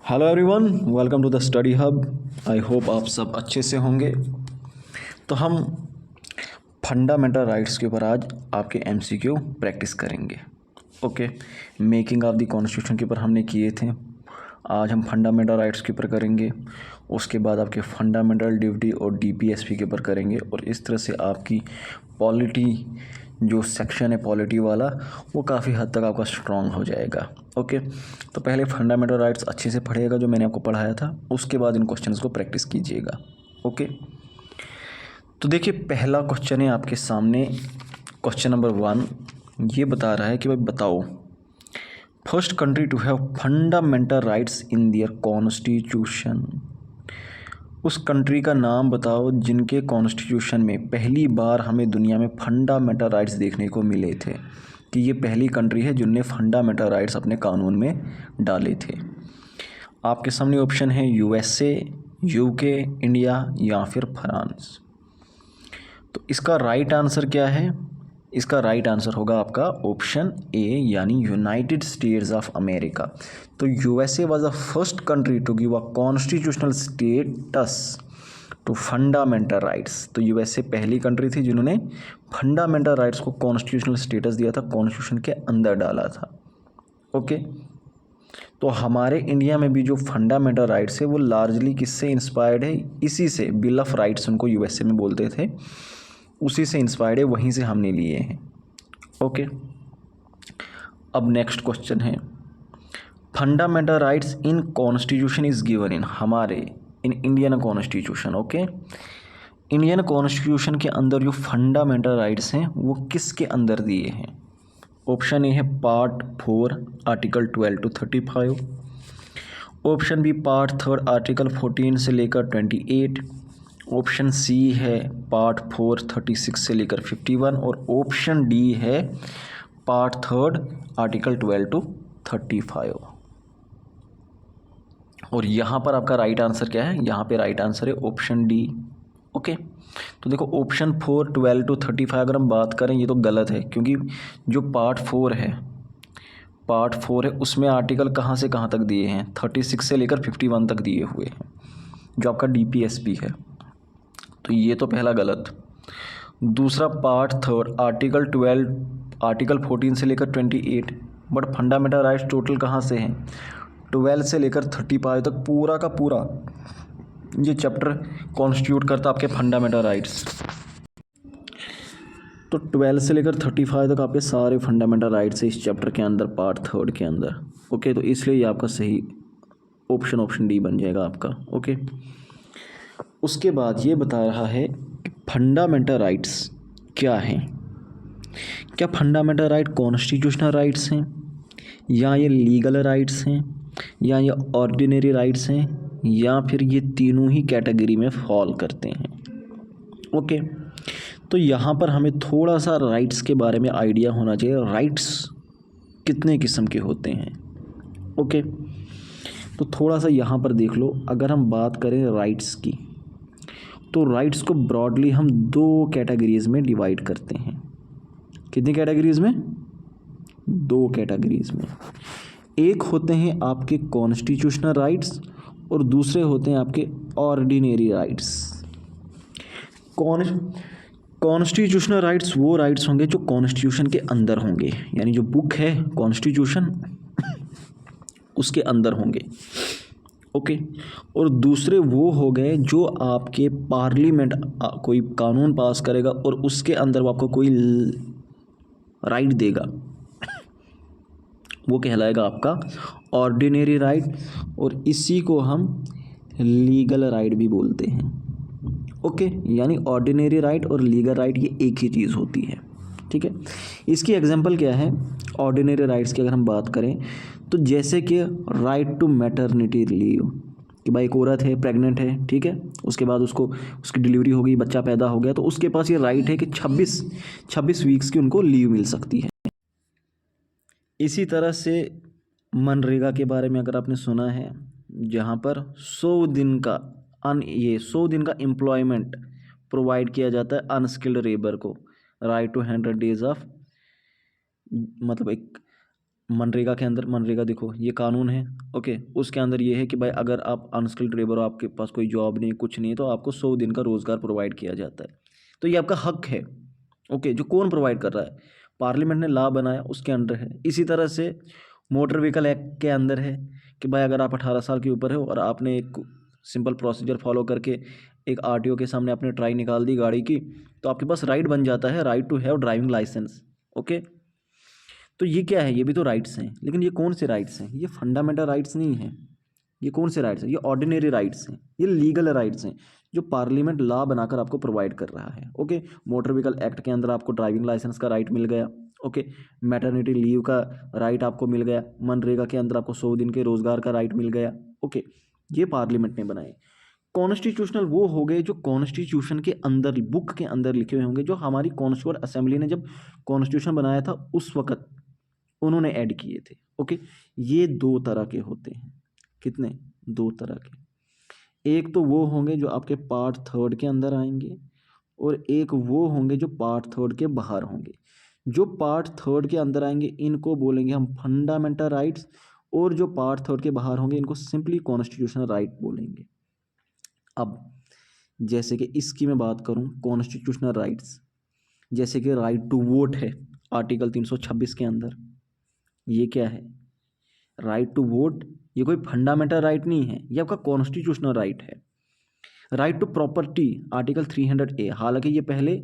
Hello everyone, welcome to the study hub. I hope आप सब अच्छे से होंगे। तो हम फंडामेंटल राइट्स के ऊपर आज आपके एमसीक्यू प्रैक्टिस करेंगे। Okay, making of the constitution के ऊपर हमने किए थे। आज हम फंडामेंटल राइट्स के ऊपर करेंगे। उसके बाद आपके फंडामेंटल ड्यूटी और डीपीएसपी के ऊपर करेंगे। और इस तरह से आपकी पॉलिटी जो सेक्शन है पॉलिटी वाला, वो काफ़ी हद तक आपका स्ट्रॉन्ग हो जाएगा। ओके, तो पहले फंडामेंटल राइट्स अच्छे से पढ़िएगा जो मैंने आपको पढ़ाया था, उसके बाद इन क्वेश्चंस को प्रैक्टिस कीजिएगा। ओके, तो देखिए पहला क्वेश्चन है आपके सामने। क्वेश्चन नंबर 1 ये बता रहा है कि भाई बताओ, first country to have fundamental rights in their constitution. उस कंट्री का नाम बताओ जिनके कॉन्स्टिट्यूशन में पहली बार हमें दुनिया में फंडामेंटल राइट्स देखने को मिले थे, कि ये पहली कंट्री है जिनने फंडामेंटल राइट्स अपने कानून में डाले थे। आपके सामने ऑप्शन है यूएसए, यूके, इंडिया या फिर फ्रांस। तो इसका राइट आंसर क्या है? इसका राइट आंसर होगा आपका ऑप्शन ए, यानी यूनाइटेड स्टेट्स ऑफ अमेरिका। तो USA was the first country to give a constitutional status to fundamental rights. तो यूएसए पहली कंट्री थी जिन्होंने फंडामेंटल राइट्स को कॉन्स्टिट्यूशनल स्टेटस दिया था, कॉन्स्टिट्यूशन के अंदर डाला था। ओके, तो हमारे इंडिया में भी जो फंडामेंटल राइट्स है वो लार्जली किससे इंस्पायर्ड है? इसी से, बिल ऑफ राइट्स उनको यूएसए में बोलते थे, उसी से इंस्पायर्ड है, वहीं से हमने लिए हैं। ओके, अब नेक्स्ट क्वेश्चन है, fundamental rights in constitution is given in हमारे in Indian constitution. Okay, Indian constitution के अंदर जो फंडामेंटल राइट्स हैं वो किसके अंदर दिए हैं? ऑप्शन ए है part 4 article 12 to 35। Option B part 3 article 14 से लेकर 28। ऑप्शन सी है पार्ट 4 36 से लेकर 51। और ऑप्शन डी है पार्ट 3 आर्टिकल 12 to 35। और यहाँ पर आपका राइट आंसर क्या है? यहाँ पे राइट आंसर है ऑप्शन डी। ओके, तो देखो ऑप्शन 4 12 to 35 अगर हम बात करें ये तो गलत है, क्योंकि जो पार्ट 4 है उसमें आर्टिकल कहाँ से कहाँ तक दिए हैं? 36 से लेकर 51 तक दिए हुए हैं, जो आपका डीपीएसपी है। तो ये तो पहला गलत। दूसरा पार्ट 3 आर्टिकल 12 आर्टिकल 14 से लेकर 28, बट फंडामेंटल राइट्स टोटल कहाँ से हैं? 12 से लेकर 35 तक पूरा का पूरा ये चैप्टर कॉन्स्टिट्यूट करता आपके फंडामेंटल राइट्स। तो 12 से लेकर 35 तक आपके सारे फंडामेंटल राइट्स है इस चैप्टर के अंदर, पार्ट 3 के अंदर। ओके, तो इसलिए ये आपका सही ऑप्शन डी बन जाएगा आपका। ओके, उसके बाद ये बता रहा है कि फंडामेंटल राइट्स क्या हैं। क्या फंडामेंटल राइट कॉन्स्टिट्यूशनल राइट्स हैं, या ये लीगल राइट्स हैं, या ये ऑर्डिनरी राइट्स हैं, या फिर ये तीनों ही कैटेगरी में फॉल करते हैं? ओके, तो यहाँ पर हमें थोड़ा सा राइट्स के बारे में आइडिया होना चाहिए, राइट्स कितने किस्म के होते हैं। ओके, तो थोड़ा सा यहाँ पर देख लो। अगर हम बात करें राइट्स की, तो राइट्स को ब्रॉडली हम 2 कैटेगरीज में डिवाइड करते हैं। कितनी कैटेगरीज में? 2 कैटेगरीज में। एक होते हैं आपके कॉन्स्टिट्यूशनल राइट्स और दूसरे होते हैं आपके ऑर्डिनरी राइट्स। कॉन्स्टिट्यूशनल राइट्स वो राइट्स होंगे जो कॉन्स्टिट्यूशन के अंदर होंगे, यानी जो बुक है कॉन्स्टिट्यूशन उसके अंदर होंगे। ओके, और दूसरे वो हो गए जो आपके पार्लियामेंट कोई कानून पास करेगा और उसके अंदर वो आपको कोई राइट देगा, वो कहलाएगा आपका ऑर्डिनरी राइट, और इसी को हम लीगल राइट भी बोलते हैं। ओके, यानी ऑर्डिनरी राइट और लीगल राइट ये एक ही चीज़ होती है। ठीक है, इसकी एग्जांपल क्या है ऑर्डिनरी राइट्स की? अगर हम बात करें तो जैसे कि राइट टू मैटरनिटी लीव, कि भाई एक औरत है, प्रेग्नेंट है, ठीक है, उसके बाद उसकी डिलीवरी हो गई, बच्चा पैदा हो गया, तो उसके पास ये राइट है कि 26 वीक्स की उनको लीव मिल सकती है। इसी तरह से मनरेगा के बारे में अगर आपने सुना है, जहाँ पर 100 दिन का 100 दिन का एम्प्लॉयमेंट प्रोवाइड किया जाता है अनस्किल्ड लेबर को, राइट टू 100 days ऑफ, मतलब एक मनरेगा के अंदर, मनरेगा देखो ये कानून है, ओके, उसके अंदर ये है कि भाई अगर आप अनस्किल्ड लेबर हो, आपके पास कोई जॉब नहीं, कुछ नहीं, तो आपको 100 दिन का रोज़गार प्रोवाइड किया जाता है। तो ये आपका हक है, ओके, जो कौन प्रोवाइड कर रहा है, पार्लियामेंट ने लॉ बनाया, उसके अंडर है। इसी तरह से मोटर व्हीकल एक्ट के अंदर है कि भाई अगर आप 18 साल के ऊपर हो और आपने एक सिंपल प्रोसीजर फॉलो करके एक आरटीओ के सामने आपने ट्राई निकाल दी गाड़ी की, तो आपके पास राइट बन जाता है, right to have driving licence, okay. तो ये क्या है, ये भी तो राइट्स हैं, लेकिन ये कौन से राइट्स हैं, ये फंडामेंटल राइट्स नहीं हैं। ये कौन से राइट्स हैं, ये ऑर्डिनरी राइट्स हैं, ये लीगल राइट्स हैं जो पार्लियामेंट लॉ बनाकर आपको प्रोवाइड कर रहा है, ओके। मोटर व्हीकल एक्ट के अंदर आपको ड्राइविंग लाइसेंस का राइट मिल गया, ओके। मैटरनिटी लीव का राइट आपको मिल गया, मनरेगा के अंदर आपको 100 दिन के रोजगार का राइट मिल गया, ओके। ये पार्लियामेंट ने बनाए। कॉन्स्टिट्यूशनल वो हो गए जो कॉन्स्टिट्यूशन के अंदर, बुक के अंदर लिखे हुए होंगे, जो हमारी कॉन्स्टिट्यूंट असेंबली ने जब कॉन्स्टिट्यूशन बनाया था उस वक्त उन्होंने ऐड किए थे, ओके। ये दो तरह के होते हैं, कितने, दो तरह के। एक तो वो होंगे जो आपके पार्ट थर्ड के अंदर आएंगे, और एक वो होंगे जो पार्ट थर्ड के बाहर होंगे। जो पार्ट थर्ड के अंदर आएंगे इनको बोलेंगे हम फंडामेंटल राइट्स, और जो पार्ट थर्ड के बाहर होंगे इनको सिंपली कॉन्स्टिट्यूशनल राइट बोलेंगे। अब जैसे कि इसकी मैं बात करूं, कॉन्स्टिट्यूशनल राइट्स, जैसे कि राइट टू वोट है आर्टिकल 326 के अंदर, ये क्या है, राइट टू वोट, ये कोई फंडामेंटल राइट नहीं है, ये आपका कॉन्स्टिट्यूशनल राइट है। Right to property article 300A, हालांकि ये पहले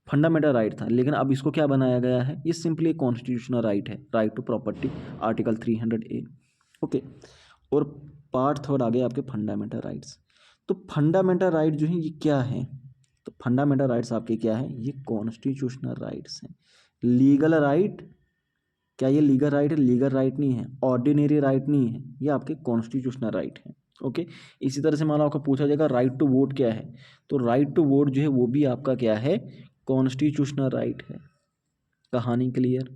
फंडामेंटल राइट था, लेकिन अब इसको क्या बनाया गया है, ये सिंपली कॉन्स्टिट्यूशनल राइट है, right to property article 300A, okay. और पार्ट थर्ड आ गए आपके फंडामेंटल राइट्स। तो फंडामेंटल राइट जो है ये क्या है, तो फंडामेंटल राइट्स आपके क्या है, ये कॉन्स्टिट्यूशनल राइट्स हैं। लीगल राइट, क्या ये लीगल राइट है, लीगल राइट नहीं है, ऑर्डिनरी राइट नहीं है, ये आपके कॉन्स्टिट्यूशनल राइट है, ओके। इसी तरह से मान लो आपको पूछा जाएगा राइट टू वोट क्या है, तो राइट टू वोट जो है वो भी आपका क्या है, कॉन्स्टिट्यूशनल राइट है। कहानी क्लियर,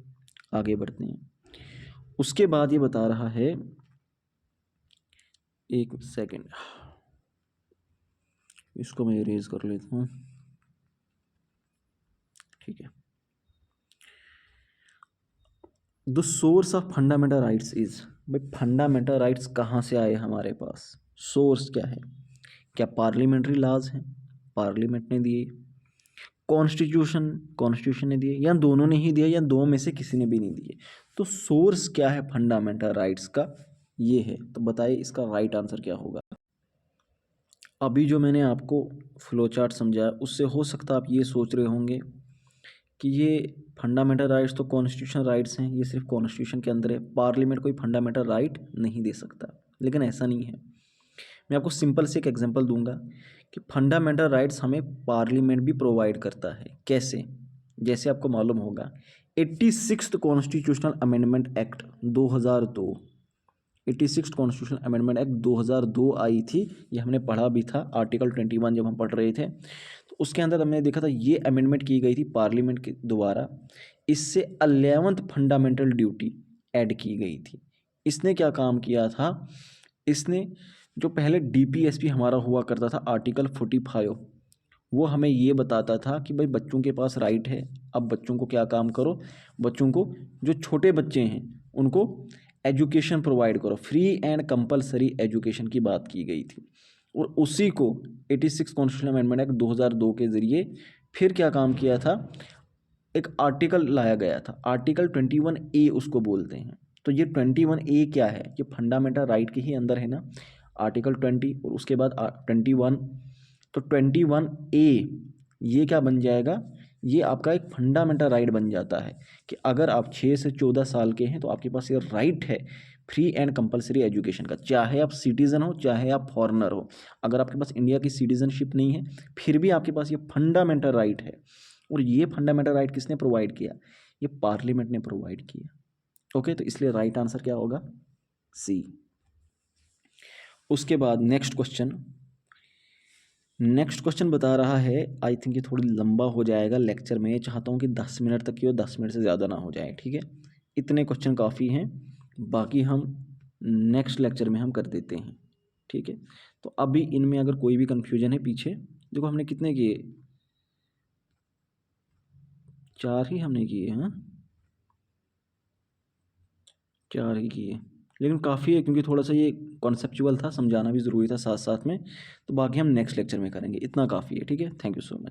आगे बढ़ते हैं। उसके बाद ये बता रहा है, एक सेकेंड, इसको मैं इरेज कर लेता हूँ, ठीक है। The source of fundamental rights is, भाई फंडामेंटल राइट्स कहाँ से आए हमारे पास, सोर्स क्या है, क्या पार्लियामेंट्री लॉज हैं, पार्लियामेंट ने दिए, कॉन्स्टिट्यूशन ने दिए, या दोनों ने ही दिया, या दो में से किसी ने भी नहीं दिए। तो सोर्स क्या है फंडामेंटल राइट्स का, ये है। तो बताइए इसका राइट आंसर क्या होगा। अभी जो मैंने आपको फ्लो चार्ट समझाया उससे हो सकता है आप ये सोच रहे होंगे कि ये फंडामेंटल राइट्स तो कॉन्स्टिट्यूशन राइट्स हैं, ये सिर्फ कॉन्स्टिट्यूशन के अंदर है, पार्लियामेंट कोई फंडामेंटल राइट नहीं दे सकता। लेकिन ऐसा नहीं है। मैं आपको सिंपल से एक एग्जांपल दूंगा कि फंडामेंटल राइट्स हमें पार्लियामेंट भी प्रोवाइड करता है। कैसे, जैसे आपको मालूम होगा 86th constitutional amendment act 2002, 86 constitutional amendment act 2002 आई थी, ये हमने पढ़ा भी था आर्टिकल 21 जब हम पढ़ रहे थे। तो उसके अंदर हमने देखा था ये अमेंडमेंट की गई थी पार्लियामेंट के द्वारा। इससे 11th फंडामेंटल ड्यूटी ऐड की गई थी। इसने क्या काम किया था, इसने जो पहले डीपीएसपी हमारा हुआ करता था आर्टिकल 45, वो हमें ये बताता था कि भाई बच्चों के पास राइट है। अब बच्चों को क्या काम करो, बच्चों को, जो छोटे बच्चे हैं उनको एजुकेशन प्रोवाइड करो, फ्री एंड कंपलसरी एजुकेशन की बात की गई थी। और उसी को 86 कॉन्स्टिट्यूशनल अमेंडमेंट एक्ट 2002 के ज़रिए फिर क्या काम किया था, एक आर्टिकल लाया गया था, आर्टिकल 21A उसको बोलते हैं। तो ये 21A क्या है, ये फंडामेंटल राइट के ही अंदर है ना, आर्टिकल 20 और उसके बाद 21। तो 21A ये क्या बन जाएगा, ये आपका एक फंडामेंटल राइट बन जाता है कि अगर आप 6 से 14 साल के हैं तो आपके पास ये राइट है फ्री एंड कंपलसरी एजुकेशन का, चाहे आप सिटीज़न हो चाहे आप फॉरेनर हो। अगर आपके पास इंडिया की सिटीज़नशिप नहीं है फिर भी आपके पास ये फंडामेंटल राइट है। और ये फंडामेंटल राइट किसने प्रोवाइड किया, ये पार्लियामेंट ने प्रोवाइड किया, ओके। तो इसलिए राइट आंसर क्या होगा, सी। उसके बाद नेक्स्ट क्वेश्चन बता रहा है, आई थिंक ये थोड़ी लंबा हो जाएगा लेक्चर में, चाहता हूँ कि 10 मिनट तक की हो, 10 मिनट से ज़्यादा ना हो जाए, ठीक है। इतने क्वेश्चन काफ़ी हैं, बाकी हम नेक्स्ट लेक्चर में हम कर देते हैं, ठीक है। तो अभी इनमें अगर कोई भी कन्फ्यूजन है पीछे, देखो हमने कितने किए, 4 ही हमने किए हैं, 4 ही किए, लेकिन काफ़ी है क्योंकि थोड़ा सा ये कॉन्सेप्चुअल था, समझाना भी ज़रूरी था साथ साथ में। तो बाकी हम नेक्स्ट लेक्चर में करेंगे, इतना काफ़ी है। ठीक है, थैंक यू सो मच।